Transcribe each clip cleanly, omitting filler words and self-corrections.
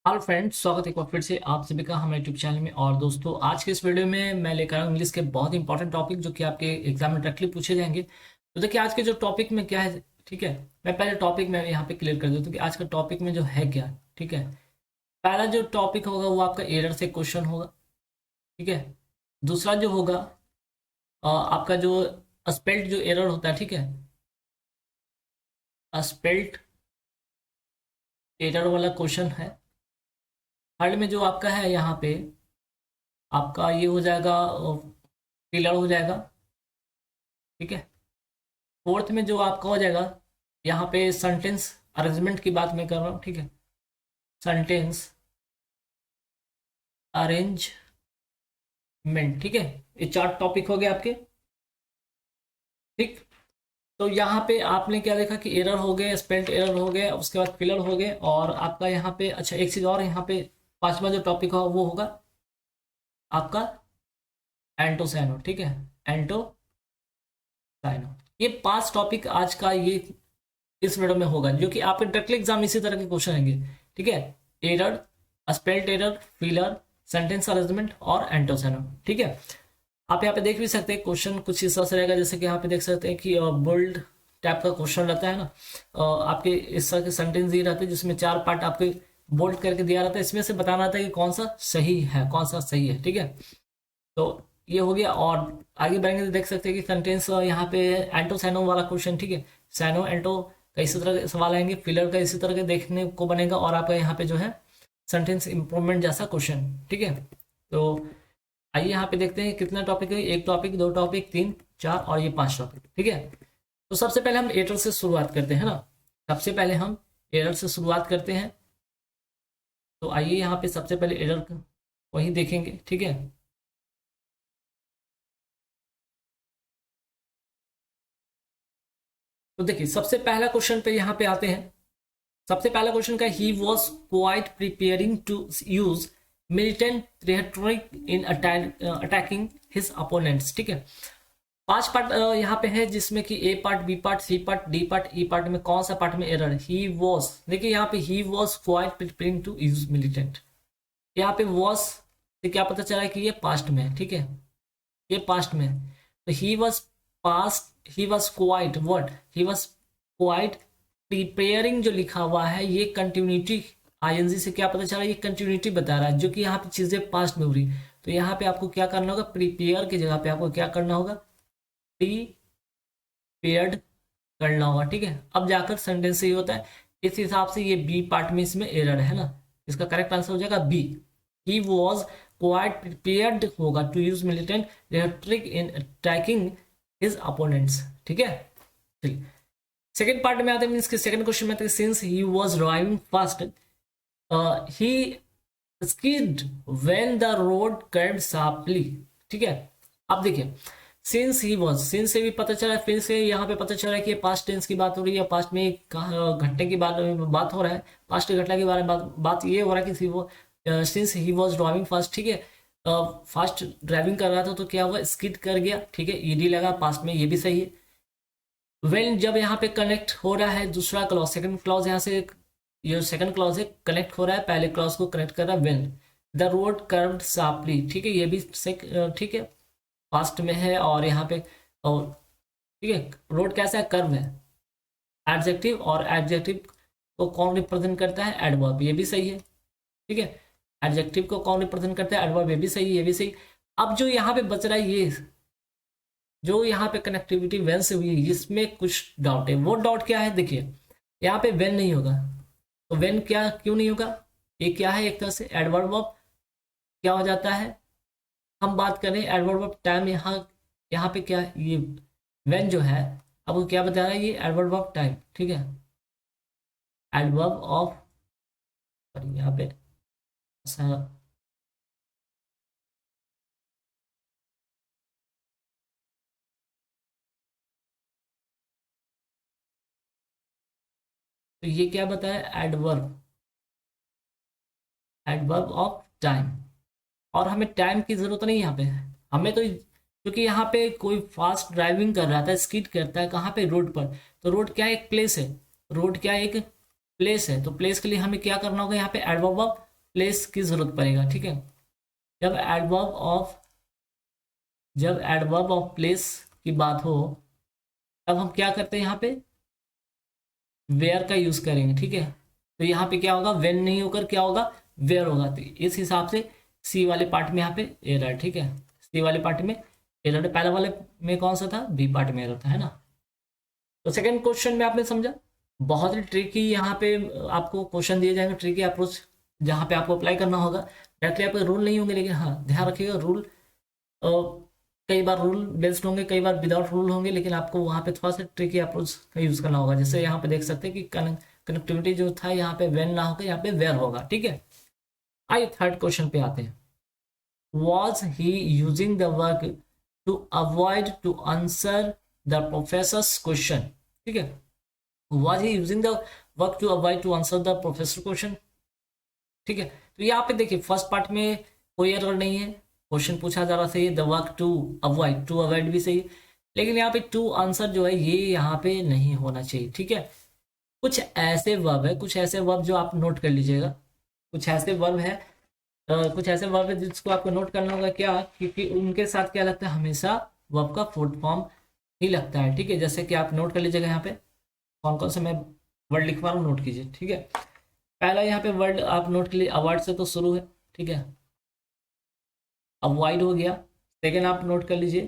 Hello friends, स्वागत है एक बार फिर से आप सभी का हमारे यूट्यूब चैनल में। और दोस्तों, आज के इस वीडियो में मैं लेकर आया हूं इंग्लिश के बहुत इंपॉर्टेंट टॉपिक जो कि आपके एग्जाम में डायरेक्टली पूछे जाएंगे। तो देखिए, आज के जो टॉपिक में क्या है, ठीक है। मैं पहले टॉपिक में यहाँ पे क्लियर कर देता हूँ कि आज का टॉपिक में जो है क्या, ठीक है। पहला जो टॉपिक होगा वो आपका एरर से क्वेश्चन होगा, ठीक है। दूसरा जो होगा आपका जो स्पेल्ट जो एरर होता है, ठीक है, स्पेल्ट एरर वाला क्वेश्चन है। थर्ड में जो आपका है यहाँ पे आपका ये हो जाएगा, फिलर हो जाएगा, ठीक है। फोर्थ में जो आपका हो जाएगा यहाँ पे सेंटेंस अरेंजमेंट की बात मैं कर रहा हूँ, ठीक है। सेंटेंस अरेंजमेंट, ठीक है। ये चार टॉपिक हो गए आपके, ठीक। तो यहाँ पे आपने क्या देखा कि एरर हो गए, स्पेल्ट एरर हो गए, उसके बाद फिलर हो गए, और आपका यहाँ पे अच्छा एक चीज और यहाँ पे पांचवा जो टॉपिक होगा वो होगा आपका एंटोसाइनो, ठीक है। एंटोसाइनो, ये पांच टॉपिक आज का ये इस वीडियो में होगा जो कि आपके डायरेक्टली एग्जाम इसी तरह के क्वेश्चन आएंगे, ठीक है। Error, spelt error, filler, sentence arrangement और एंटोसाइनो, ठीक है। आप यहाँ पे देख भी सकते हैं क्वेश्चन कुछ इस तरह से रहेगा, जैसे कि यहाँ पे देख सकते हैं कि बोल्ड टाइप का क्वेश्चन रहता है ना। आपके इस तरह के सेंटेंस दिए रहते हैं जिसमें चार पार्ट आपके बोल्ड करके दिया रहता है, इसमें से बताना रहता है कि कौन सा सही है, कौन सा सही है, ठीक है। तो ये हो गया। और आगे बढ़ेंगे तो देख सकते हैं कि सेंटेंस यहाँ पे एंटो सैनो वाला क्वेश्चन, ठीक है। सैनो एंटो का इसी तरह के सवाल आएंगे, फिलर का इसी तरह के देखने को बनेगा, और आपका यहाँ पे जो है सेंटेंस इंप्रूवमेंट जैसा क्वेश्चन, ठीक है। तो आइए यहाँ पे देखते हैं कितना टॉपिक है, एक टॉपिक, दो टॉपिक, तीन, चार और ये पांच टॉपिक, ठीक है। तो सबसे पहले हम एरर से शुरुआत करते हैं ना, सबसे पहले हम एरर से शुरुआत करते हैं। तो आइए यहाँ पे सबसे पहले एरर वही देखेंगे, ठीक है। तो देखिए, सबसे पहला क्वेश्चन पे यहाँ पे आते हैं। सबसे पहला क्वेश्चन का he was quite preparing to use militant rhetoric in attacking his opponents, ठीक है। पांच पार्ट यहाँ पे है, जिसमें कि A part, B part, C part, D part, E part में कौन सा पार्ट में एरर है? ही वॉज, देखिए यहाँ पे ही was quite preparing to use militant, यहाँ पे वॉज से क्या पता चला है कि ये पास्ट में है, ठीक है। ये पास्ट में है। तो he was past, he was quite what, he was quite preparing जो लिखा हुआ है ये कंटिन्यूटी आईएनजी से क्या पता चला, ये कंटिन्यूटी बता रहा है, जो कि यहाँ पे चीजें पास्ट में हो रही। तो यहाँ पे आपको क्या करना होगा, प्रिपेयर की जगह पे आपको क्या करना होगा, प्रिपेयर्ड करना होगा, ठीक है। अब जाकर सेंटेंस सही होता है। इस हिसाब से ये बी पार्ट में इसमें एरर है ना, इसका करेक्ट आंसर हो जाएगा B. He was quite prepared होगा to use militant rhetoric in attacking his opponents, ठीक है। चलिए सेकंड पार्ट में आते हैं, मीन्स के सेकंड क्वेश्चन में आते हैं, since he was driving fast he skid when the road curved sharply, ठीक है। अब देखिए, सिंस ही वाज, सिंस से भी पता चला है, फिर से यहाँ पे पता चला है कि पास्ट टेंस की बात हो रही है, पास्ट में घंटे की बात हो रहा है, पास्ट घटना के बारे में बात ये हो रहा है कि वो since he was driving fast, ठीक है। फास्ट ड्राइविंग कर रहा था तो क्या हुआ, स्किड कर गया, ठीक है। ईडी लगा पास्ट में, ये भी सही है। वेन जब यहाँ पे कनेक्ट हो रहा है दूसरा क्लॉज, सेकंड क्लॉज यहाँ से, ये सेकंड क्लॉज है, कनेक्ट हो रहा है पहले क्लॉज को कनेक्ट कर रहा है। When the road curved sharply, ठीक है, ये भी ठीक है, पास्ट में है। और यहाँ पे और ठीक है, रोड कैसा है, कर्व है, एडजेक्टिव, और एडजेक्टिव को कौन रिप्रेजेंट करता है, एडवर्ब, ये भी सही है, ठीक है। एडजेक्टिव को कौन रिप्रेजेंट करता है, एडवर्ब, ये भी सही, ये भी सही। अब जो यहाँ पे बच रहा है, ये जो यहाँ पे कनेक्टिविटी वेन से हुई है, इसमें कुछ डाउट है। वो डाउट क्या है, देखिए यहाँ पे वेन नहीं होगा, तो वेन क्या क्यों नहीं होगा, ये क्या है, एक तरह से एडवर्ब ऑफ क्या हो जाता है, हम बात करें एडवर्ब ऑफ टाइम। यहाँ यहाँ पे क्या है, ये वेन जो है, अब वो क्या बता रहा है, ये एडवर्ब ऑफ टाइम, ठीक है। एडवर्ब ऑफ, यहाँ पे ऐसा, तो ये क्या बताया, एडवर्ब, एडवर्ब ऑफ टाइम। और हमें टाइम की जरूरत नहीं यहाँ पे, हमें तो क्योंकि यहाँ पे कोई फास्ट ड्राइविंग कर रहा था, स्किड करता है कहाँ पे, रोड पर। तो रोड क्या है, एक प्लेस है, रोड क्या है, एक प्लेस है। तो प्लेस के लिए हमें क्या करना होगा, यहाँ पे एडवर्ब ऑफ प्लेस की जरूरत पड़ेगा, ठीक है। जब एडवर्ब ऑफ प्लेस की बात हो तब हम क्या करते हैं, यहाँ पे वेयर का यूज करेंगे, ठीक है। तो यहाँ पे क्या होगा, वेन नहीं होकर क्या होगा, वेयर होगा। तो इस हिसाब से सी वाले पार्ट में यहाँ पे एरर, ठीक है। सी वाले पार्ट में एरर, पहले वाले में कौन सा था, बी पार्ट में एरर था, है ना। तो सेकंड क्वेश्चन में आपने समझा, बहुत ही ट्रिकी यहाँ पे आपको क्वेश्चन दिए जाएंगे, ट्रिकी अप्रोच जहाँ पे आपको अप्लाई करना होगा। डायरेक्टली आपके रूल नहीं होंगे, लेकिन हाँ ध्यान रखिएगा रूल कई बार रूल बेस्ड होंगे, कई बार विदाउट रूल होंगे, लेकिन आपको वहाँ पे थोड़ा सा ट्रिकी अप्रोच का यूज करना होगा। जैसे यहाँ पे देख सकते हैं कि कनेक्टिविटी जो था यहाँ पे वेन ना होकर यहाँ पे वेयर होगा, ठीक है। आइए थर्ड क्वेश्चन पे आते हैं। Was he using the work to avoid to answer the professor's question? ठीक है, was he using the work to avoid to answer the professor's question? ठीक है, तो यहाँ पे देखिए फर्स्ट पार्ट में कोई एरर नहीं है, क्वेश्चन पूछा जा रहा सही है, द वर्क टू अवॉइड भी सही है, लेकिन यहाँ पे टू आंसर जो है ये यहाँ पे नहीं होना चाहिए, ठीक है। कुछ ऐसे वर्ब है, कुछ ऐसे वर्ब जो आप नोट कर लीजिएगा, कुछ ऐसे वर्ब है कुछ ऐसे वर्ब है जिसको आपको नोट करना होगा, क्या, क्योंकि उनके साथ क्या लगता है, हमेशा वर्ब का फोर्थ फॉर्म ही लगता है, ठीक है। जैसे कि आप नोट कर लीजिएगा यहाँ पे कौन कौन से मैं वर्ड लिखवा रहा हूँ, नोट कीजिए, ठीक है। पहला यहाँ पे वर्ड आप नोट कर लीजिए, अवॉइड से तो शुरू है, ठीक है, अवॉइड हो गया। सेकेंड आप नोट कर लीजिए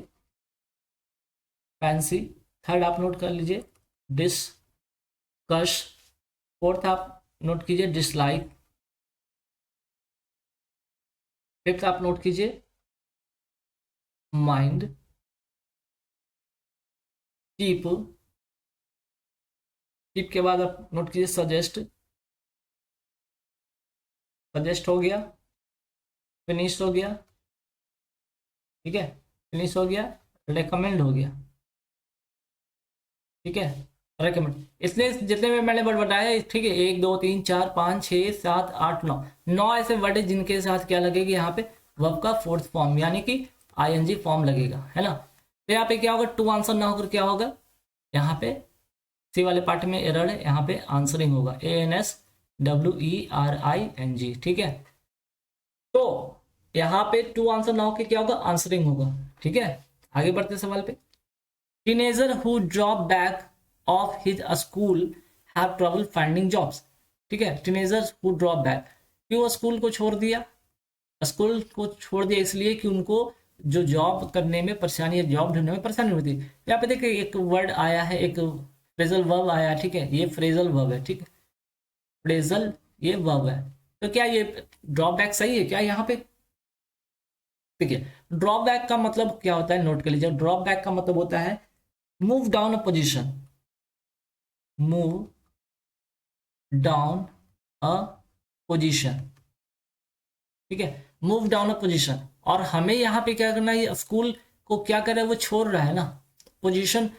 फैंसी, थर्ड आप नोट कर लीजिए डिस्कश, फोर्थ आप नोट कीजिए डिसलाइक, फिफ्थ आप नोट कीजिए माइंड, कीप के बाद आप नोट कीजिए सजेस्ट हो गया, फिनिश हो गया, ठीक है, फिनिश हो गया, रेकमेंड हो गया, ठीक है, रेकमेंड। इसलिए जितने में मैंने वर्ड बताया, ठीक है, 1 2 3 4 5 6 7 8 9 ऐसे वर्ड है जिनके साथ क्या लगेगी यहाँ पे वर्ब का फोर्थ फॉर्म यानी कि आईएनजी फॉर्म लगेगा, है ना। तो यहाँ पे क्या होगा, टू आंसर ना होकर क्या होगा, यहाँ पे सी वाले पार्ट में एरर है, यहाँ पे आंसरिंग होगा, ANSWERING, ठीक है। तो यहाँ पे टू आंसर ना होकर क्या होगा, आंसरिंग होगा, ठीक है। आगे बढ़ते सवाल पे। Teenager who drop back of his school have trouble finding jobs, ठीक है। टीनेजर हु ड्रॉप बैक, क्यों स्कूल को छोड़ दिया, स्कूल को छोड़ दिया इसलिए कि उनको जो जॉब करने में परेशानी है, जॉब ढूंढने में परेशानी होती है। यहाँ पे देखिए एक वर्ड आया है, एक फ्रेजल वर्ब आया, ठीक है, ये फ्रेजल वर्ब है, ठीक है, फ्रेजल ये वर्ब है। तो क्या ये ड्रॉप बैक सही है क्या यहाँ पे, ठीक है। ड्रॉप बैक का मतलब क्या होता है, नोट कर लीजिए, ड्रॉप बैक का मतलब होता है move down a position, move down a position, ठीक है, मूव डाउन अ पोजीशन। और हमें यहाँ पे क्या करना है, स्कूल को क्या कर रहा है, वो छोड़ रहा है ना पोजीशन,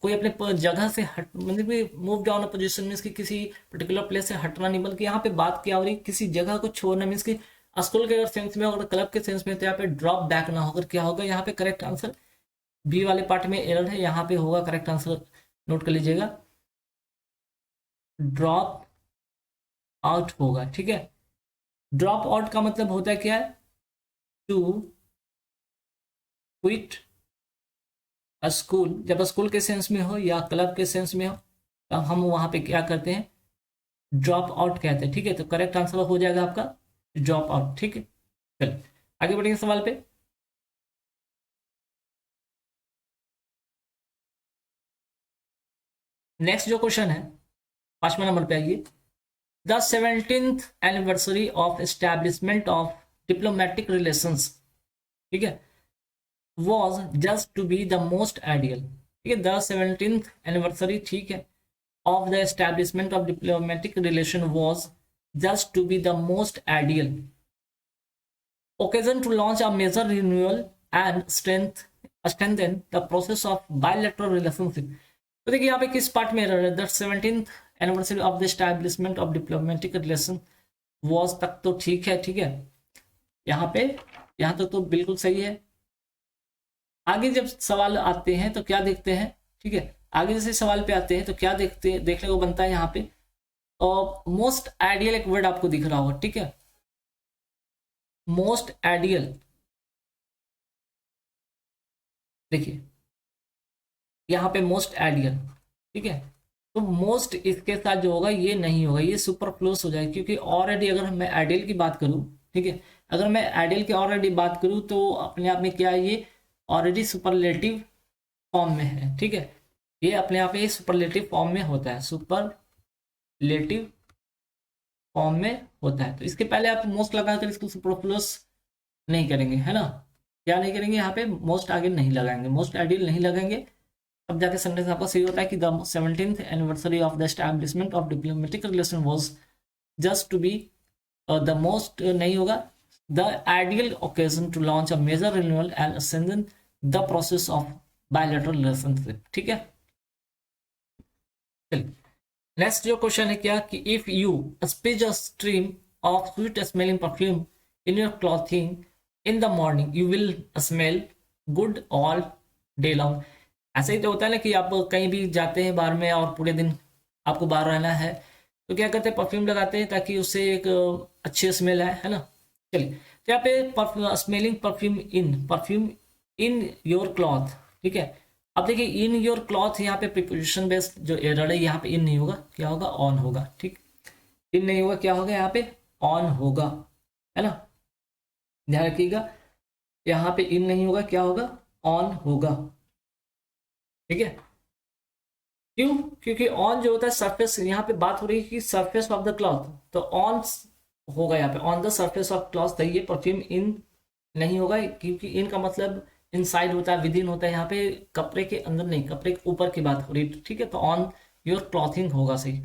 कोई अपने जगह से हट, मतलब कि move down a position means कि किसी पर्टिकुलर प्लेस से हटना नहीं, बल्कि यहाँ पे बात क्या हो रही, किसी जगह को छोड़ना, मीन्स कि स्कूल के अगर सेंस में अगर क्लब के सेंस में, तो यहाँ पे ड्रॉप बैक ना होकर क्या होगा, यहाँ पे करेक्ट आंसर बी वाले पार्ट में एरर है, यहाँ पे होगा करेक्ट आंसर, नोट कर लीजिएगा ड्रॉप आउट होगा, ठीक है। ड्रॉप आउट का मतलब होता है क्या है, टू क्विट स्कूल, जब स्कूल के सेंस में हो या क्लब के सेंस में हो तब हम वहां पे क्या करते हैं, ड्रॉप आउट कहते हैं, ठीक है। तो करेक्ट आंसर हो जाएगा आपका ड्रॉप आउट, ठीक है। चलिए आगे बढ़ेंगे सवाल पे। नेक्स्ट जो क्वेश्चन है 5वें नंबर पे आइए, the 17th anniversary of establishment of diplomatic relations, ठीक है, was just to be the most ideal, ठीक है, द 17th एनिवर्सरी, ठीक है, of the establishment of diplomatic relation was just to be the most ideal occasion to launch a major renewal and strengthen the process of bilateral relationship। तो देखिए यहाँ पे किस part में एरर है, the 17th anniversary of the establishment of diplomatic relation was तक तो ठीक है, ठीक है, यहाँ पे यहाँ तक तो बिल्कुल सही है। आगे जब सवाल आते हैं तो क्या देखते हैं, ठीक है, आगे जैसे सवाल पे आते हैं तो क्या देखने को बनता है यहाँ पे, मोस्ट आइडियल एक वर्ड आपको दिख रहा होगा, ठीक है, मोस्ट आइडियल, देखिए यहाँ पे मोस्ट आइडियल, ठीक है, तो मोस्ट इसके साथ जो होगा ये नहीं होगा, ये सुपरफ्लूस हो जाएगा, क्योंकि ऑलरेडी अगर मैं आइडियल की बात करूँ, ठीक है, अगर मैं आइडियल की ऑलरेडी बात करूँ तो अपने आप में क्या है, ये ऑलरेडी सुपरलेटिव फॉर्म में है, ठीक है, ये अपने आप में सुपरलेटिव फॉर्म में होता है, सुपरलेटिव फॉर्म में होता है, तो इसके पहले आप मोस्ट लगाकर इसको सुपरफ्लूस नहीं करेंगे, है ना, क्या नहीं करेंगे, यहाँ पे मोस्ट आगे नहीं लगाएंगे, मोस्ट आइडियल नहीं लगाएंगे, अब जाके सेंटेंस आपका सही होता है कि the 17th anniversary of the establishment of diplomatic relation was just to be, the most नहीं होगा, the ideal occasion to launch a major renewal and ascending the process of bilateral relationship, ठीक है। चलिए नेक्स्ट जो question है क्या कि if you spritz a stream of sweet smelling perfume in your clothing in the morning you will smell good all day long. ऐसा ही तो होता है ना कि आप कहीं भी जाते हैं बाहर में और पूरे दिन आपको बाहर रहना है, तो क्या करते हैं, परफ्यूम लगाते हैं ताकि उससे एक अच्छी स्मेल है ना। चलिए तो यहाँ पे smelling perfume in your cloth, ठीक है। अब देखिए इन योर क्लॉथ, यहाँ पे प्रीपोजिशन बेस्ड जो एरर है, यहाँ पे इन नहीं होगा, क्या होगा, ऑन होगा, ठीक, इन नहीं होगा, क्या होगा, यहाँ पे ऑन होगा, है ना, ध्यान रखिएगा, यहाँ पे इन नहीं होगा, क्या होगा, ऑन होगा, ठीक है। क्यों, क्योंकि ऑन जो होता है सरफेस, यहाँ पे बात हो रही है कि सरफेस ऑफ द क्लॉथ, तो ऑन होगा यहाँ पे, on the surface of cloth, तो ये परफ्यूम इन नहीं होगा, क्योंकि इन का मतलब इनसाइड होता है, विद इन होता है, यहाँ पे कपड़े के अंदर नहीं, कपड़े के ऊपर की बात हो रही है, ठीक है, तो ऑन योर क्लॉथिंग होगा सही।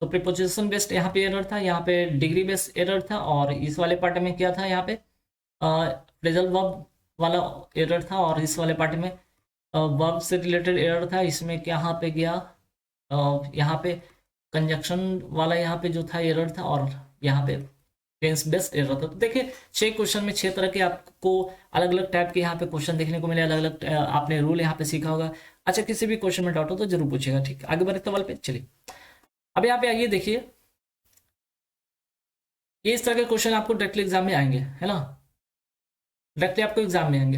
तो प्रीपोजिशन बेस्ड यहाँ पे एरर था, यहाँ पे डिग्री बेस्ड एरर था, और इस वाले पार्ट में क्या था, यहाँ पे फ्रेजल वर्ब वाला एरर था, और इस वाले पार्ट में वर्ब से रिलेटेड एरर था, इसमें यहाँ पे गया, यहाँ पे कंजक्शन वाला यहाँ पे जो था एरर था, और यहाँ पे टेंस बेस्ड एरर था। तो देखिए 6 क्वेश्चन में 6 तरह के आपको अलग अलग टाइप के यहाँ पे क्वेश्चन देखने को मिले, अलग अलग आपने रूल यहाँ पे सीखा होगा। अच्छा किसी भी क्वेश्चन में डाउट हो तो जरूर पूछेगा, ठीक है। आगे बढ़े सवाल पे, चलिए अब यहाँ पे आइए, देखिए ये इस तरह के क्वेश्चन आपको डायरेक्टली एग्जाम में आएंगे, है ना, डायरेक्टली आपको एग्जाम में आएंगे।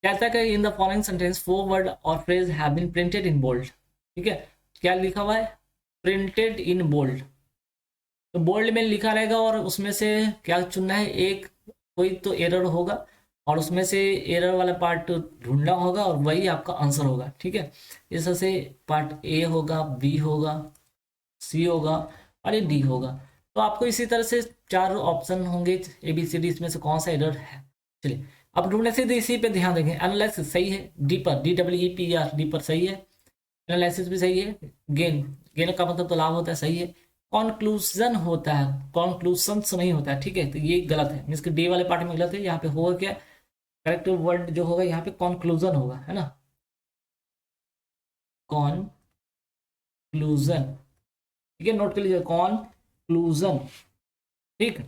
कहता है कि in the following sentence 4 word और phrase have been printed in bold, ठीक है, क्या लिखा हुआ है, प्रिंटेड इन बोल्ड, तो बोल्ड में लिखा रहेगा, और उसमें से क्या चुनना है, एक कोई तो एरर होगा, और उसमें से एरर वाला पार्ट ढूंढना होगा, और वही आपका आंसर होगा, ठीक है। इस तरह से पार्ट ए होगा, बी होगा, सी होगा, और ये डी होगा। तो आपको इसी तरह से 4 ऑप्शन होंगे ए बी सी डी, इसमें से कौन सा एरर है। चलिए अब ढूंढने से इसी पे ध्यान देंगे। एनालिसिस सही है, डी पर, DEEPR, डी पर सही है, एनालिसिस भी सही है, गेन, गेन का मतलब तो लाभ होता है, सही है। कॉन्क्लूजन होता है, कॉन्क्लूजन नहीं होता है, ठीक है, तो ये गलत है, मीन्स कि डी वाले पार्ट में गलत है। यहाँ पे होगा क्या, करेक्ट वर्ड जो होगा यहाँ पे कॉन्क्लूजन होगा, है ना, कॉन्क्लूजन, ठीक है, नोट कर लीजिए, कॉन्क्लूजन, ठीक,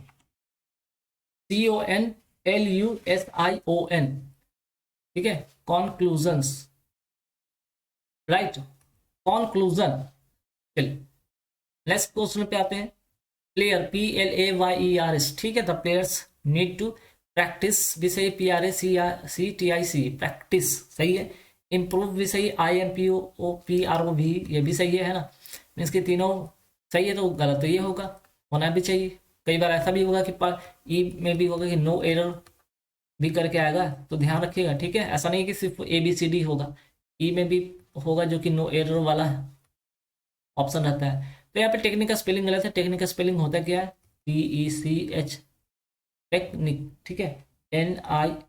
CONLUSION, ठीक है, कॉन्क्लूजन्स, राइट, कॉन्क्लूजन। चलिए नेक्स्ट क्वेश्चन पे आते हैं। प्लेयर, PLAYERS, ठीक है, the players need to practise भी सही, PRACTIC, प्रैक्टिस सही है, इम्प्रूव भी सही, IMPROV, ये भी सही है ना, मीन्स के तीनों सही है, तो गलत तो ये होगा, होना भी चाहिए। कई बार ऐसा भी होगा कि ई में भी होगा कि नो एरर भी करके आएगा, तो ध्यान रखिएगा, ठीक है, ऐसा नहीं कि सिर्फ ABCD होगा, ई में भी होगा जो कि नो एरर वाला ऑप्शन रहता है। तो यहाँ पे टेक्निक का स्पेलिंग गलत है, टेक्निक का स्पेलिंग होता क्या है, TECH, टेक्निक, ठीक है, NIQ,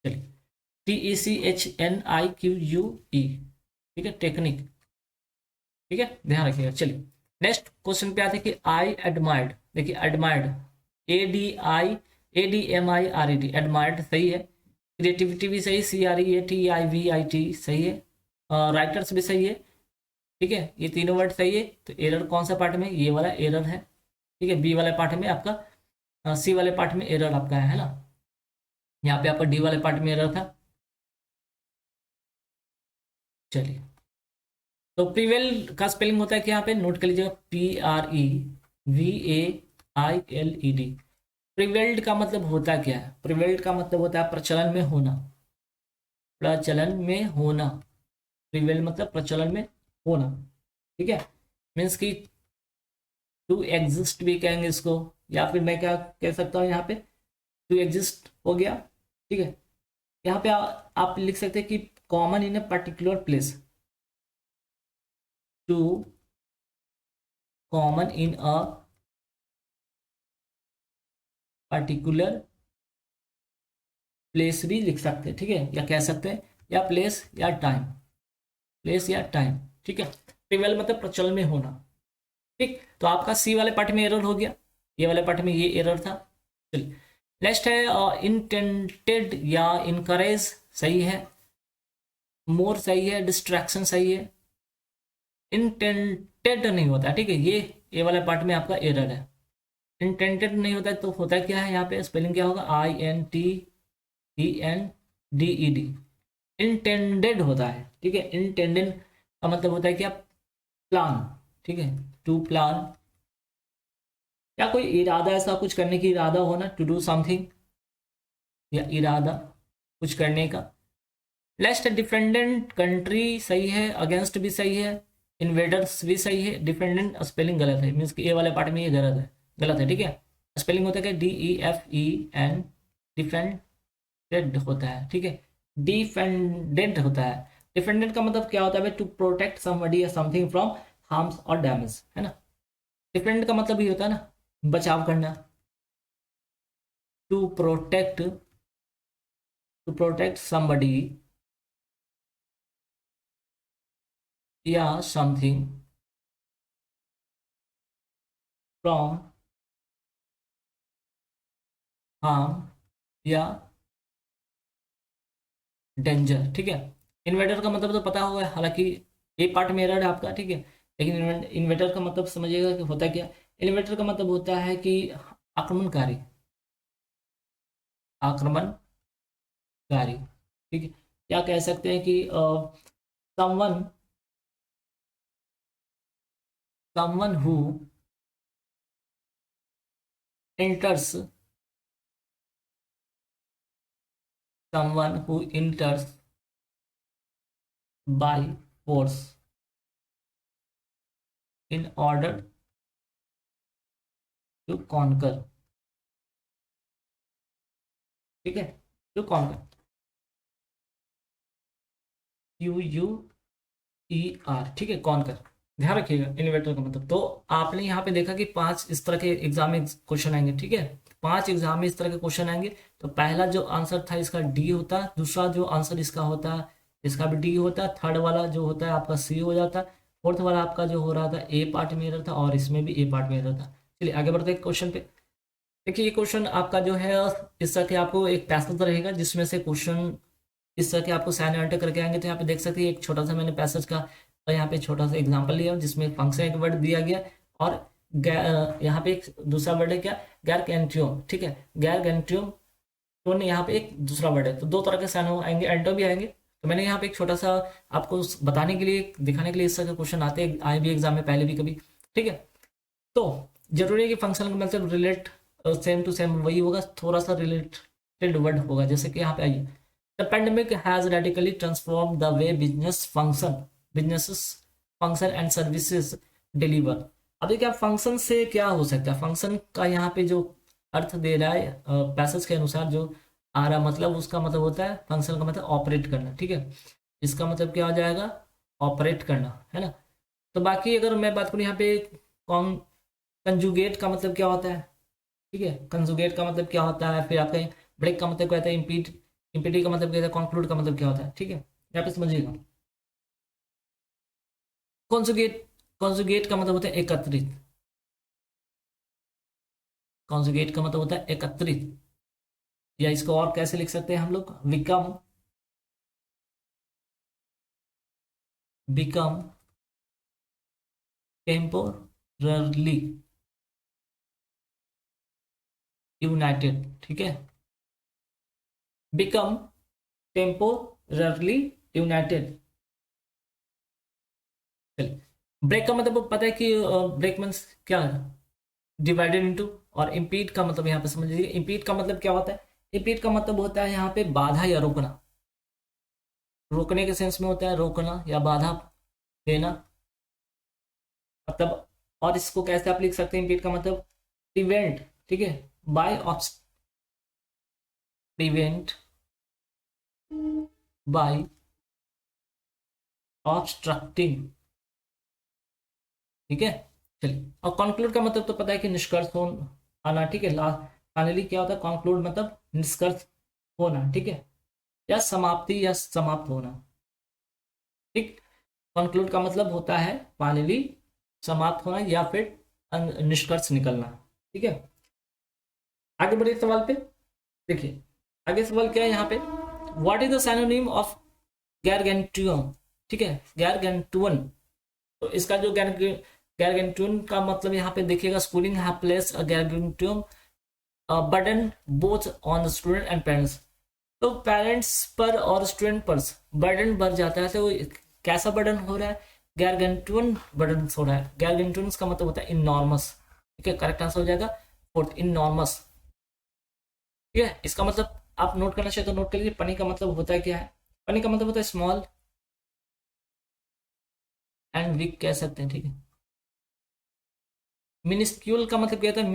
चलिए TECHNIQUE, ठीक है, टेक्निक, ठीक है, ध्यान रखिएगा। चलिए नेक्स्ट क्वेश्चन पे आते हैं कि आई एडमायर्ड, देखिए एडमायर्ड, ADMIRED, एडमायर्ड सही है, क्रिएटिविटी भी सही, CREATIVIT सही है, राइटर्स भी सही है, ठीक है, ये तीनों वर्ड सही है। तो एरर कौन सा पार्ट में, ये वाला एरर है, ठीक है, बी वाले पार्ट में आपका, सी वाले पार्ट में एरर आपका है ना, यहाँ पे आपका डी वाले पार्ट में एरर था। चलिए तो प्रिवेल का स्पेलिंग होता है कि यहाँ पे नोट कर लीजिएगा, PREVAILED। प्रिवेल्ड का मतलब होता क्या है? प्रिवेल्ड का मतलब होता है प्रचलन में होना, प्रचलन में होना। प्रिवेल मतलब प्रचलन में होना, ठीक है। मीन्स कि टू एग्जिस्ट भी कहेंगे इसको, या फिर मैं क्या कह सकता हूँ यहाँ पे, टू एग्जिस्ट हो गया, ठीक है। यहाँ पे आप लिख सकते हैं कि common in a particular place, to common in a particular place भी लिख सकते हैं, ठीक है, या कह सकते हैं, या प्लेस या टाइम, प्लेस या टाइम, ठीक है। प्रिवेल मतलब प्रचलन में होना, ठीक। तो आपका सी वाले पार्ट में एरर हो गया, ये वाले पार्ट में ये एरर था। चलिए नेक्स्ट है इंटेंटेड या इनकरेज, सही है। मोर सही है, डिस्ट्रैक्शन सही है। इंटेंटेड नहीं होता है, ठीक है, ये वाले पार्ट में आपका एरर है। इंटेंटेड नहीं होता है तो होता क्या है यहाँ पे, स्पेलिंग क्या होगा, INTENDED। इंटेंडेड होता है, ठीक है। इंटेंडेड का मतलब होता है क्या, प्लान, ठीक है, टू प्लान, या कोई इरादा, ऐसा कुछ करने की इरादा होना, टू डू समथिंग, या इरादा कुछ करने का। लेस्ट डिफेंडेंट कंट्री सही है, अगेंस्ट भी सही है, इन्वेडर्स भी सही है। डिफेंडेंट स्पेलिंग गलत है, मीन्स कि ए वाले पार्ट में ये गलत है, ठीक है। स्पेलिंग होता है क्या, DEFEN, डिफेंडेड होता है, ठीक है। डिफेंडेंट होता है। डिफेंडेंट का मतलब क्या होता है, टू प्रोटेक्ट समबडी या समथिंग फ्रॉम हार्म्स और डैमेज, है ना। डिफेंड का मतलब ये होता है ना, बचाव करना, टू प्रोटेक्ट समबडी या समथिंग फ्रॉम हार्म या डेंजर, ठीक है। इन्वेटर का मतलब तो पता होगा, हालांकि ये पार्ट में एरर है आपका, ठीक है। लेकिन इन्वेटर का मतलब समझिएगा कि होता क्या। इन्वेटर का मतलब होता है कि आक्रमणकारी, आक्रमणकारी, ठीक है। क्या कह सकते हैं कि someone someone who enters someone who enters by force in order to conquer, ठीक है, टू कॉन्कर, QUER, ठीक है, कॉन्कर। ध्यान रखिएगा इन्वर्टर का मतलब। तो आपने यहाँ पे देखा कि 5 इस तरह के एग्जाम में क्वेश्चन आएंगे, ठीक है। 5 एग्जाम में इस तरह के क्वेश्चन आएंगे। तो पहला जो आंसर था इसका डी होता, दूसरा जो आंसर इसका होता इसका भी डी होता, थर्ड वाला जो होता है आपका सी हो जाता, फोर्थ वाला आपका जो हो रहा था ए पार्ट में एरर था, और इसमें भी ए पार्ट में एरर था। चलिए आगे बढ़ते हैं क्वेश्चन पे। देखिए ये क्वेश्चन आपका जो है, इस तरह के आपको एक पैसेज रहेगा जिसमें से क्वेश्चन इस तरह के आपको साइन अल्टर करके आएंगे। तो यहाँ पे देख सकते हैं एक छोटा सा मैंने पैसेज का यहाँ पे छोटा सा एग्जांपल लिया जिसमें फंक्शन एक वर्ड दिया गया, और यहाँ पे एक दूसरा वर्ड है क्या, गैर कैंट्रियम, ठीक है। गैर कैंट्रियम तो यहाँ पे एक दूसरा वर्ड है, तो दो तरह के साइन आएंगे, एंटो भी आएंगे। तो मैंने यहाँ पे एक छोटा सा आपको बताने के लिए, दिखाने के लिए इस तरह के क्वेश्चन आए भी एग्जाम में पहले भी कभी, ठीक है। तो जरूरी है कि फंक्शन का मतलब रिलेट सेम टू सेम वही होगा, थोड़ा सा रिलेटेड वर्ड होगा। जैसे कि यहाँ पे आइए, the pandemic has radically transform the way businesses function and services deliver. अब देखिए आप फंक्शन से क्या हो सकता है, फंक्शन का यहाँ पे जो अर्थ दे रहा है पैसेज के अनुसार जो आ रहा, मतलब उसका मतलब होता है, फंक्शन का मतलब ऑपरेट करना, ठीक है। इसका मतलब क्या हो जाएगा, ऑपरेट करना, है ना। तो बाकी अगर मैं बात करूँ यहाँ पे कौन, कंजुगेट का मतलब क्या होता है, ठीक है। कंजुगेट का मतलब क्या होता है, फिर आपका ब्रेक का मतलब क्या होता है, इम्पीडी का मतलब क्या होता है, कंक्लूड का मतलब क्या होता है, ठीक है। यहाँ पे समझिएगा, कॉन्जुगेट कॉन्जुगेट का मतलब होता है एकत्रित, कॉन्जुगेट का मतलब होता है एकत्रित, या इसको और कैसे लिख सकते हैं हम लोग, बिकम बिकम टेम्पोरली यूनाइटेड, ठीक है। बिकम टेम्पोरली यूनाइटेड, चलिए, ब्रेक का मतलब पता है कि ब्रेक मीन्स क्या है, डिवाइडेड इनटू। और इम्पीड का मतलब यहाँ पे समझ लीजिए, इम्पीड का मतलब क्या होता है, इम्पीड का मतलब होता है यहाँ पे बाधा या रोकना, रोकने के सेंस में होता है, रोकना या बाधा देना मतलब। और इसको कैसे आप लिख सकते हैं, इम्पीड का मतलब प्रिवेंट, ठीक है, बाय प्रिवेंट बाय ऑब्स्ट्रक्टिंग, ठीक है। चलिए, और कॉन्क्लूड का मतलब तो पता है कि निष्कर्ष हो आना, ठीक है। लास्ट फाइनली क्या होता है, कॉन्क्लूड मतलब निष्कर्ष होना, ठीक है, या समाप्ति या समाप्त होना, ठीक। कंक्लूड का मतलब होता है फाइनली समाप्त होना या फिर निष्कर्ष निकलना, ठीक है। आगे बढ़िए सवाल पे, देखिए आगे सवाल क्या है यहाँ पे, what is the synonym of gargantuan, ठीक है, गैरगेंटुअन। तो इसका जो गैरगेंटुअन का मतलब यहाँ पे देखिएगा, schooling have place a gargantuan burden both on the student and parents. तो पेरेंट्स पर और स्टूडेंट पर बर्डन बढ़ जाता है, तो कैसा बर्डन हो रहा है, गैरगेंटुअन बर्डन हो रहा है। गैरगेंटुअन का मतलब होता है इनॉर्मस, ठीक है, करेक्ट आंसर हो जाएगा फोर्थ, इनॉर्मस, ठीक है। इसका मतलब आप नोट करना चाहिए तो नोट कर लीजिए। पनी का मतलब होता है क्या है, पनी का मतलब होता है स्मॉल एंड वीक कह सकते हैं, ठीक है। मिनिस्क्यूल का मतलब क्या होता है,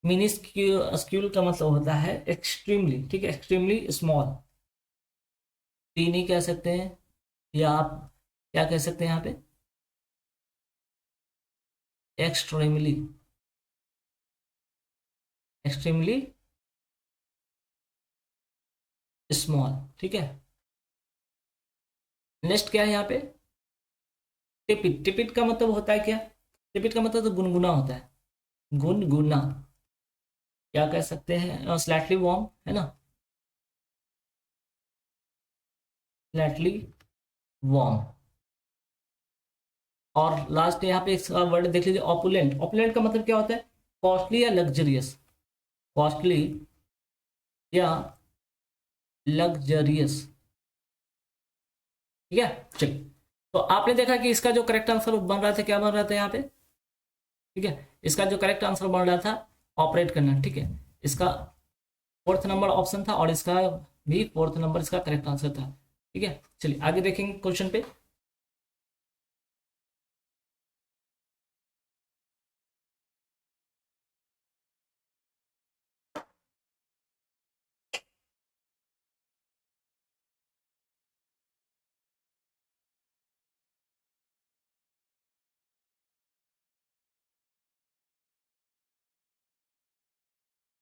मिनिस्क्यूल का मतलब होता है एक्सट्रीमली, ठीक है, एक्सट्रीमली स्मॉल, टीनी कह सकते हैं, या आप क्या कह सकते हैं यहाँ पे, एक्सट्रीमली, एक्सट्रीमली स्मॉल, ठीक है। नेक्स्ट क्या है यहाँ पे, टिपिट। टिपिट का मतलब होता है क्या, टिपिट का मतलब तो गुनगुना होता है, गुनगुना, क्या कह सकते हैं, स्लाइटली वार्म, है ना, स्लाइटली वार्म। और लास्ट यहाँ पे इसका वर्ड देख लीजिए, ऑपुलेंट। ऑपुलेंट का मतलब क्या होता है, कॉस्टली या लग्जरियस, कॉस्टली या लग्जरियस, ठीक है। चलिए, तो आपने देखा कि इसका जो करेक्ट आंसर बन रहा था, क्या बन रहा था यहाँ पे, ठीक है, इसका जो करेक्ट आंसर बन रहा था ऑपरेट करना, ठीक है। इसका फोर्थ नंबर ऑप्शन था और इसका भी फोर्थ नंबर इसका करेक्ट आंसर था, ठीक है। चलिए आगे देखेंगे क्वेश्चन पे।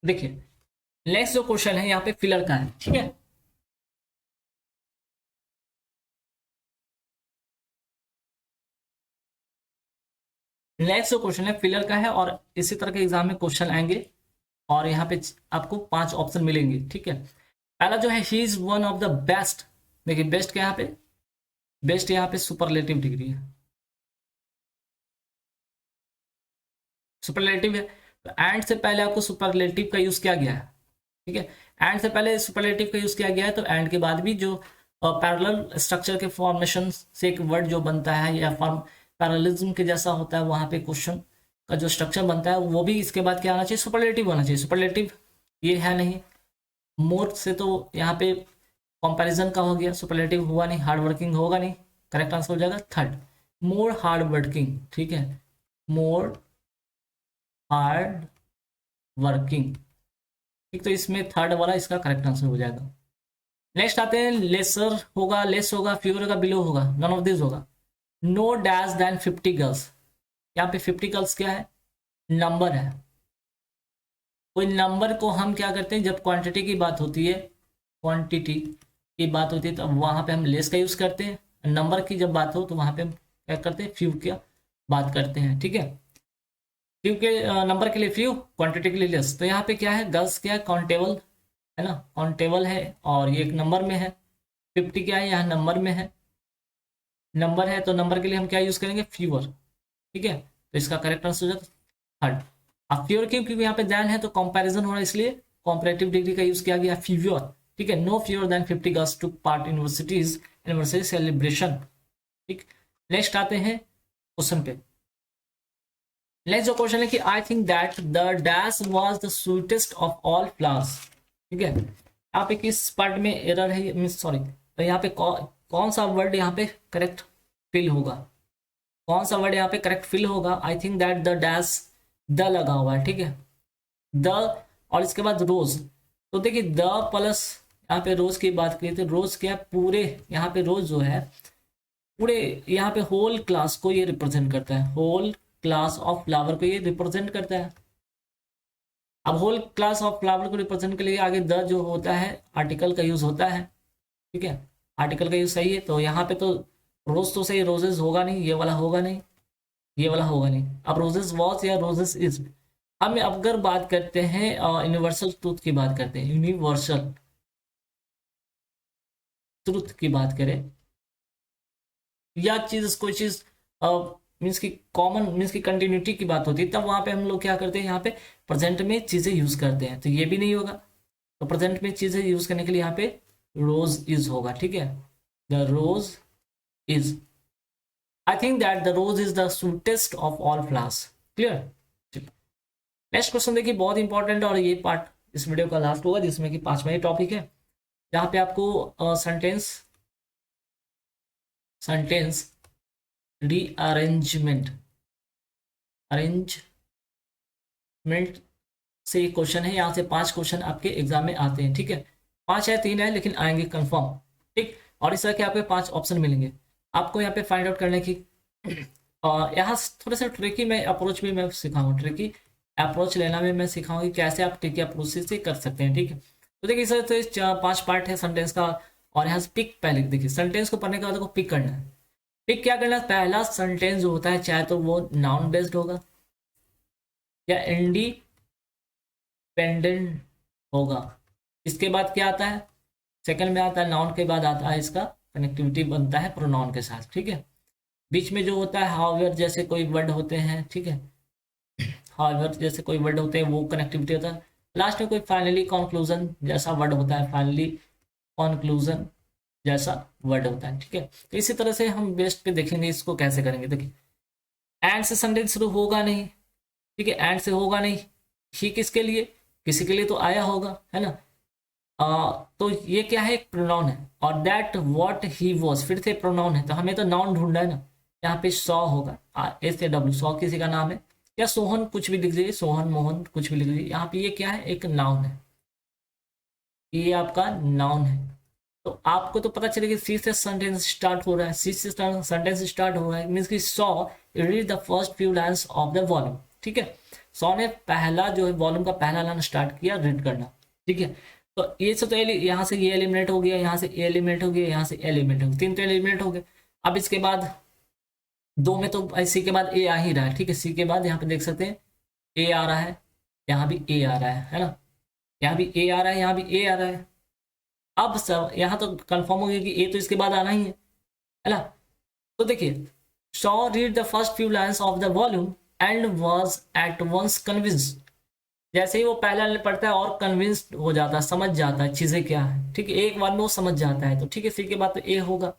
देखिए, नेक्स्ट जो क्वेश्चन है यहाँ पे फिलर का है, ठीक है। नेक्स्ट जो क्वेश्चन है फिलर का है, और इसी तरह के एग्जाम में क्वेश्चन आएंगे, और यहाँ पे आपको 5 ऑप्शन मिलेंगे, ठीक है। पहला जो है, he is one of the best. देखिए बेस्ट क्या यहाँ पे, बेस्ट यहाँ पे सुपरलेटिव डिग्री है, सुपरलेटिव है, तो एंड से पहले आपको सुपरलेटिव का यूज किया गया है, ठीक है। एंड से पहले सुपरलेटिव का यूज किया गया है, तो एंड के बाद भी जो पैरेलल स्ट्रक्चर के फॉर्मेशन से एक वर्ड जो बनता है या फॉर्म पैरेललिज्म के जैसा होता है, वहां पे क्वेश्चन का जो स्ट्रक्चर बनता है वो भी इसके बाद क्या आना चाहिए, सुपरलेटिव होना चाहिए। सुपरलेटिव ये है नहीं, मोर से तो यहाँ पे कंपैरिजन का हो गया, सुपरलेटिव हुआ नहीं, हार्ड वर्किंग होगा नहीं, करेक्ट आंसर हो जाएगा थर्ड, मोर हार्ड वर्किंग, ठीक है, मोर हार्ड वर्किंग, ठीक। तो इसमें थर्ड वाला इसका करेक्ट आंसर हो जाएगा। नेक्स्ट आते हैं, लेसर होगा, लेस होगा, फ्यूअर होगा, बिलो होगा, नन ऑफ दिस होगा। नो डैश देन 50 गर्ल्स, यहाँ पे 50 गर्ल्स क्या है, नंबर है। कोई नंबर को हम क्या करते हैं, जब क्वांटिटी की बात होती है, क्वांटिटी की बात होती है, तो वहां पे हम लेस का यूज करते हैं। नंबर की जब बात हो तो वहां पे हम क्या करते हैं, फ्यू की बात करते हैं, ठीक है। फ्यू के नंबर के लिए फ्यू, क्वांटिटी के लिए लेस। तो यहाँ पे क्या है, गर्ल्स क्या है, काउंटेबल है ना, काउंटेबल है, और ये एक नंबर में है। 50 क्या है, यहाँ नंबर में है, नंबर है, तो नंबर के लिए हम क्या यूज करेंगे, फ्यूअर, ठीक है। तो इसका करेक्ट आंसर हो जाएगा थर्ड। अब फ्यूअर क्यों, क्योंकि यहाँ पे देन है तो कंपैरिजन हो रहा है, इसलिए कॉम्परेटिव डिग्री का यूज किया गया, फ्यूअर, ठीक है। No fewer than 50 girls took part universities anniversary celebration, ठीक। नेक्स्ट आते हैं, क्वेश्चन पे। नेक्स्ट जो क्वेश्चन है कि I think that the dash was the sweetest of all flowers. ठीक है, यहाँ पे किस पार्ट में एरर है, मीन सॉरी, तो यहाँ पे कौन सा वर्ड यहाँ पे करेक्ट फिल होगा, कौन सा वर्ड यहाँ पे करेक्ट फिल होगा। आई think that the dash, the लगा हुआ है, ठीक है, द, और इसके बाद रोज। तो देखिए द प्लस यहाँ पे रोज की बात करी तो रोज क्या है, पूरे यहाँ पे रोज जो है पूरे यहाँ पे होल क्लास को ये रिप्रेजेंट करता है, होल क्लास ऑफ फ्लावर को ये रिप्रेजेंट करता है। अब होल क्लास ऑफ फ्लावर को रिप्रेजेंट के लिए आगे द जो होता है आर्टिकल का यूज होता है, ठीक है, आर्टिकल का यूज सही है। तो यहाँ पे तो रोज तो सही, रोजेस होगा नहीं, ये वाला होगा नहीं, ये वाला होगा नहीं। अब रोजेस वॉज या रोजेस इज। हम अगर बात करते हैं यूनिवर्सल ट्रूथ की बात करते हैं, यूनिवर्सल ट्रूथ की बात करें या चीज कोई चीज मीन्स की कॉमन मीन्स की कंटिन्यूटी की बात होती है, तब वहां पे हम लोग क्या करते हैं, यहाँ पे प्रेजेंट में चीजें यूज करते हैं, तो ये भी नहीं होगा। तो प्रेजेंट में चीजें यूज करने के लिए यहाँ पे रोज इज होगा, ठीक है, the rose is. I think that the rose is the sweetest of all flowers. Clear. Next question देखिए बहुत इंपॉर्टेंट है और ये पार्ट इस वीडियो का लास्ट होगा, जिसमें कि 5वां ही टॉपिक है, जहाँ पे आपको सेंटेंस रीअरेंजमेंट अरेंजमेंट से क्वेश्चन है। यहाँ से 5 क्वेश्चन आपके एग्जाम में आते हैं, ठीक है, 5 है 3 है लेकिन आएंगे कंफर्म, ठीक। और इस तरह के आपके 5 ऑप्शन मिलेंगे आपको यहाँ पे फाइंड आउट करने की। यहाँ थोड़ा सा ट्रिकी मैं अप्रोच भी मैं सिखाऊंगा, ट्रिकी अप्रोच लेना भी मैं सिखाऊंगा कि कैसे आप ट्रिकी अप्रोच से कर सकते हैं, ठीक है। तो देखिए सर, तो 5 पार्ट है सेंटेंस का, और यहाँ से पिक, पहले देखिए सेंटेंस को पढ़ने के बाद आपको पिक करना है। पिक क्या करना है, पहला सेंटेंस जो होता है चाहे तो वो नाउन बेस्ड होगा या इंडिपेंडेंट होगा। इसके बाद क्या आता है, सेकंड में आता है नाउन के बाद आता है इसका कनेक्टिविटी बनता है प्रोनाउन के साथ, ठीक है। बीच में जो होता है हाउएवर जैसे कोई वर्ड होते हैं, ठीक है, हाउएवर जैसे कोई वर्ड होते हैं वो कनेक्टिविटी होता है। लास्ट में कोई फाइनली कंक्लूजन जैसा वर्ड होता है, फाइनली कंक्लूजन जैसा वर्ड होता है, ठीक है। तो इसी तरह से हम बेस्ट पे देखेंगे इसको कैसे करेंगे। देखिए एंड से सेंटेंस शुरू होगा नहीं, ठीक है, एंड से होगा नहीं, ही किसके लिए, किसी के लिए तो आया होगा, है ना। तो ये क्या है, एक प्रोनाउन है, और दैट व्हाट ही वाज फिर से प्रोनाउन है, तो हमें तो नाउन ढूंढना है ना। यहाँ पे सॉ होगा, SAW, सॉ किसी का नाम है, या सोहन कुछ भी लिख दीजिए, सोहन मोहन कुछ भी लिख दीजिए। यहाँ पे ये क्या है, एक नाउन है, ये आपका नाउन है। तो आपको तो पता चलेगा सी से सेंटेंस स्टार्ट हो रहा है, सी से सेंटेंस स्टार्ट हो रहा है, मीन्स की saw read the first few lines of the volume, ठीक है। सॉ ने पहला जो है वॉल्यूम का पहला लाइन स्टार्ट किया रीड करना, ठीक है। तो ये से तो यहाँ से ये एलिमिनेट हो गया, यहाँ से ए एलिमिनेट हो गया, यहाँ से एलिमिनेट हो गया, 3 तो एलिमिनेट हो गए। अब इसके बाद 2 में तो सी के बाद ए आ ही रहा है, ठीक है, सी के बाद यहाँ पे देख सकते हैं ए आ रहा है, यहाँ भी ए आ रहा है ना, यहाँ भी ए आ रहा है, यहाँ भी ए आ रहा है। अब सब यहाँ तो कंफर्म हो गया कि ए तो इसके बाद आना ही है ना। तो देखिए saw read the first few lines of the volume and was at once convinced. जैसे ही वो पहला लाइन पढ़ता है और कन्विंस्ड हो जाता है, समझ जाता है चीजें क्या है, ठीक है, एक बार में वो समझ जाता है, तो ठीक है, सी के बाद तो ए होगा।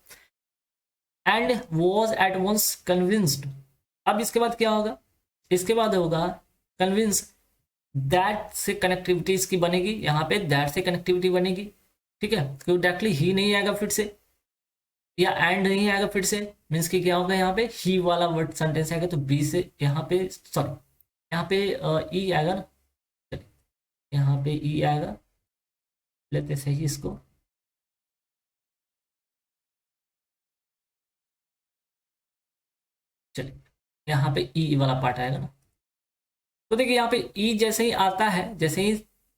And was at once convinced, अब इसके बाद क्या होगा, इसके बाद होगा कन्विंस, दैट से कनेक्टिविटी इसकी बनेगी, यहाँ पे दैट से कनेक्टिविटी बनेगी, ठीक है, क्योंकि डायरेक्टली ही नहीं आएगा फिर से, या एंड नहीं आएगा फिर से, मीन्स कि क्या होगा, यहाँ पे ही वाला वर्ड सेंटेंस आएगा, तो बी से यहाँ पे सॉरी यहाँ पे ई आएगा ना, यहाँ पे ई आएगा, लेते सही इसको, चलिए यहाँ पे ई वाला पार्ट आएगा ना। तो देखिए यहाँ पे ई जैसे ही आता है, जैसे ही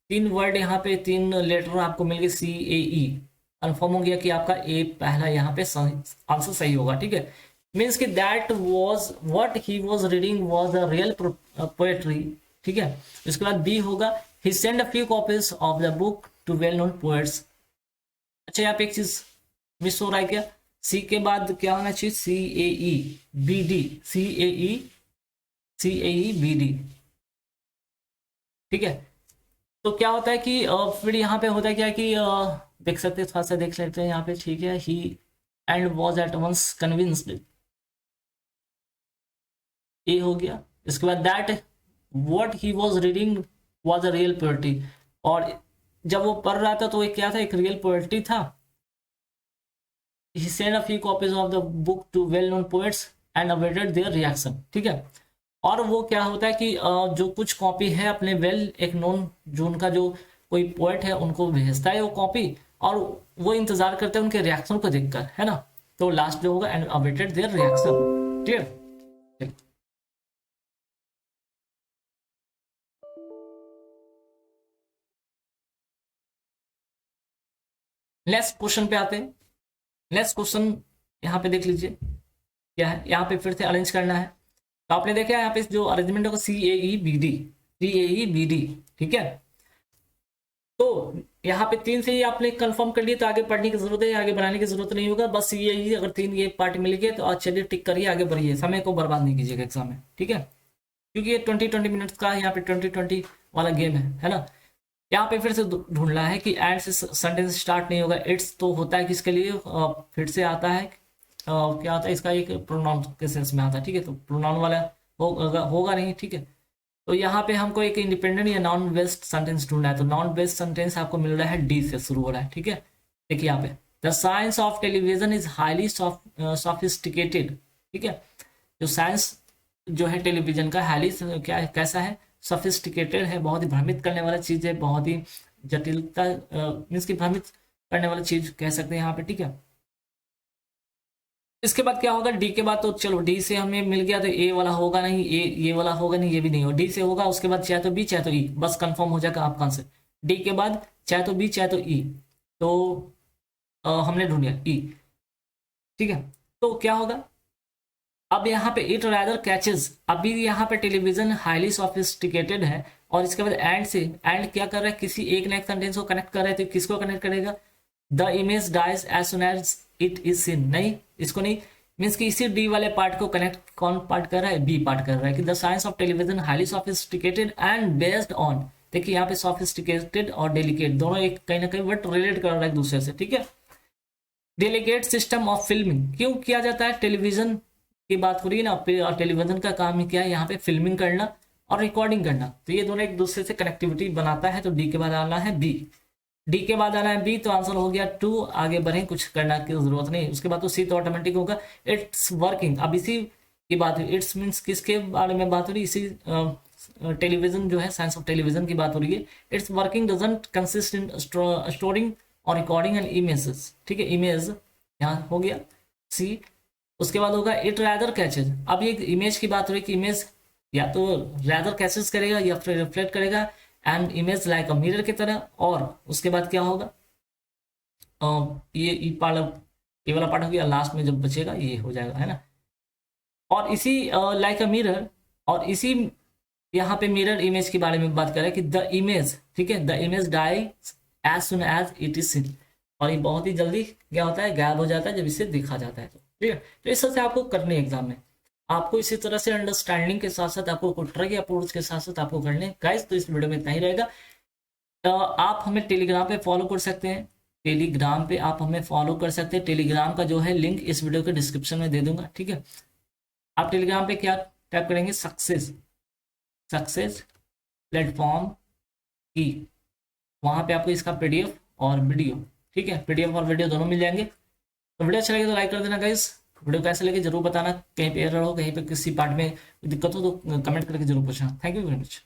3 वर्ड यहाँ पे 3 लेटर आपको मिल गए CAE, कन्फर्म हो गया कि आपका ए पहला यहाँ पे आंसर सही होगा, ठीक है। मीन्स कि that was what he was reading was a real poetry, ठीक है। इसके बाद बी होगा he send a few copies of the book to well known poets. अच्छा यहाँ पे एक चीज मिस हो रहा है क्या, सी के बाद क्या होना चाहिए, CAEBD, ठीक है। तो क्या होता है कि फिर यहाँ पे होता है क्या कि देख सकते हैं, थोड़ा सा देख लेते हैं यहाँ पे, ठीक है, he and was at once convinced, A हो गया। इसके बाद that what he was reading was a real poetry, और जब वो पढ़ रहा था तो ये क्या था, एक रियल पोएट्री था। he sent a few copies of the book to well known poets and awaited their reaction, ठीक है। और वो क्या होता है कि जो कुछ कॉपी है अपने वेल एक नोन जो उनका जो कोई पोएट है उनको भेजता है वो कॉपी, और वो इंतजार करते हैं उनके रिएक्शन को देखकर, है ना। तो लास्ट जो होगा and awaited their reaction, clear. Next question पे आते हैं। नेक्स्ट क्वेश्चन यहाँ पे देख लीजिए क्या है, यहाँ पे फिर से अरेंज करना है। तो आपने देखा यहाँ पे जो अरेंजमेंट होगा CAEBD, CAEBD, ठीक है। तो यहाँ पे 3 से ही आपने कंफर्म कर लिया तो आगे पढ़ने की जरूरत है, आगे बढ़ाने की जरूरत नहीं होगा। बस CAE अगर 3 ये पार्ट मिल गए तो आज चलिए टिक करिए, आगे बढ़िए, समय को बर्बाद नहीं कीजिएगा एग्जाम में, ठीक है। क्योंकि ये 20-20 मिनट्स का यहाँ पे 20-20 वाला गेम है ना। यहाँ पे फिर से ढूंढना है कि एंड से सेंटेंस स्टार्ट नहीं होगा। इट्स तो होता है किसके लिए, फिर से आता है क्या आता है इसका, एक प्रोनाउन के सेंस में आता है, ठीक है। तो प्रोनाउन वाला होगा नहीं, ठीक है। तो यहाँ पे हमको एक इंडिपेंडेंट या नॉन बेस्ड सेंटेंस ढूंढना है। तो नॉन बेस्ड सेंटेंस आपको मिल रहा है डी से शुरू हो रहा है, ठीक है। देखिए यहाँ पे the science of television is highly sophisticated, ठीक है। जो साइंस जो है टेलीविजन का हाईली क्या है, कैसा है, सोफिस्टिकेटेड है, बहुत ही भ्रमित करने वाला चीज है, बहुत ही जटिलता मीन्स की भ्रमित करने वाली चीज कह सकते हैं यहाँ पे, ठीक है। इसके बाद क्या होगा, डी के बाद तो चलो डी से हमें मिल गया, तो ए वाला होगा नहीं, ये वाला होगा नहीं, ये भी नहीं होगा, डी से होगा। उसके बाद चाहे तो बी चाहे तो ई, बस कंफर्म हो जाएगा आपका आंसर। डी के बाद चाहे तो बी चाहे तो ई, तो हमने ढूंढ लिया ई, ठीक है। तो क्या होगा, अब यहाँ पे इट रादर कैचेज, अभी यहाँ पे टेलीविजन हाईली सोफिस्टिकेटेड है, और इसके बाद एंड से, एंड क्या कर रहा है, किसी एक नेक्स्ट सेंटेंस को कनेक्ट कर रहा है, तो किसको कनेक्ट करेगा, the image dies as soon as it is seen, नहीं इसको नहीं, मीन्स कि इसी डी वाले पार्ट को कनेक्ट कौन पार्ट कर रहा है, बी पार्ट कर रहा है कि the science of television highly sophisticated and based on, देखिए यहाँ पे सोफिस्टिकेटेड और डेलिकेट दोनों एक कहीं ना कहीं वर्ड रिलेट कर रहा है एक दूसरे से, ठीक है। डेलीगेट सिस्टम ऑफ फिल्मिंग क्यों किया जाता है, टेलीविजन की बात हो रही है ना, और टेलीविजन का काम ही क्या है, यहाँ पे फिल्मिंग करना और रिकॉर्डिंग करना, तो ये दोनों एक दूसरे से कनेक्टिविटी बनाता है। तो डी के बाद आना है बी, डी के बाद आना है बी, तो आंसर हो गया 2। आगे बढ़े, कुछ करना की जरूरत नहीं। उसके बाद तो सी तो ऑटोमेटिक होगा, इट्स वर्किंग, अब इसी की बात हुई, इट्स मीन्स किसके बारे में बात हो रही है, इसी टेलीविजन जो है, साइंस ऑफ टेलीविजन की बात हो रही है। It's working doesn't consist in storing और रिकॉर्डिंग एंड इमेजेस, ठीक है, इमेज यहाँ हो गया सी। उसके बाद होगा इट रैदर कैचेज, अब ये इमेज की बात हो रही है कि इमेज या तो रैदर कैचेज करेगा या फिर रिफ्लेक्ट करेगा and image like a mirror की तरह, और उसके बाद क्या होगा, ये पार्ट, ये वाला पार्ट हो गया, लास्ट में जब बचेगा ये हो जाएगा, है ना। और इसी लाइक अ मिरर, और इसी यहाँ पे मिरर इमेज के बारे में बात करें कि द इमेज, ठीक है, the image die as soon as it is seen, और ये बहुत ही जल्दी क्या होता है, गायब हो जाता है जब इसे देखा जाता है, तो ठीक है। तो इस तरह से आपको करने एग्जाम में, आपको इसी तरह से अंडरस्टैंडिंग के साथ साथ आपको ट्रिक अप्रोच के साथ साथ आपको करने गाइस। तो इस वीडियो में इतना ही रहेगा। आप हमें टेलीग्राम पे फॉलो कर सकते हैं, टेलीग्राम पे आप हमें फॉलो कर सकते हैं। टेलीग्राम का जो है लिंक इस वीडियो के डिस्क्रिप्शन में दे दूंगा, ठीक है। आप टेलीग्राम पे क्या टाइप करेंगे, सक्सेस प्लेटफॉर्म की, वहां पे आपको इसका पीडीएफ और वीडियो, ठीक है, पीडीएफ और वीडियो दोनों मिल जाएंगे। तो वीडियो अच्छा लगे तो लाइक कर देना गाइस, वीडियो कैसे लगे जरूर बताना, कहीं पे एरर हो, कहीं पे किसी पार्ट में दिक्कत हो तो कमेंट करके जरूर पूछना। Thank you very much.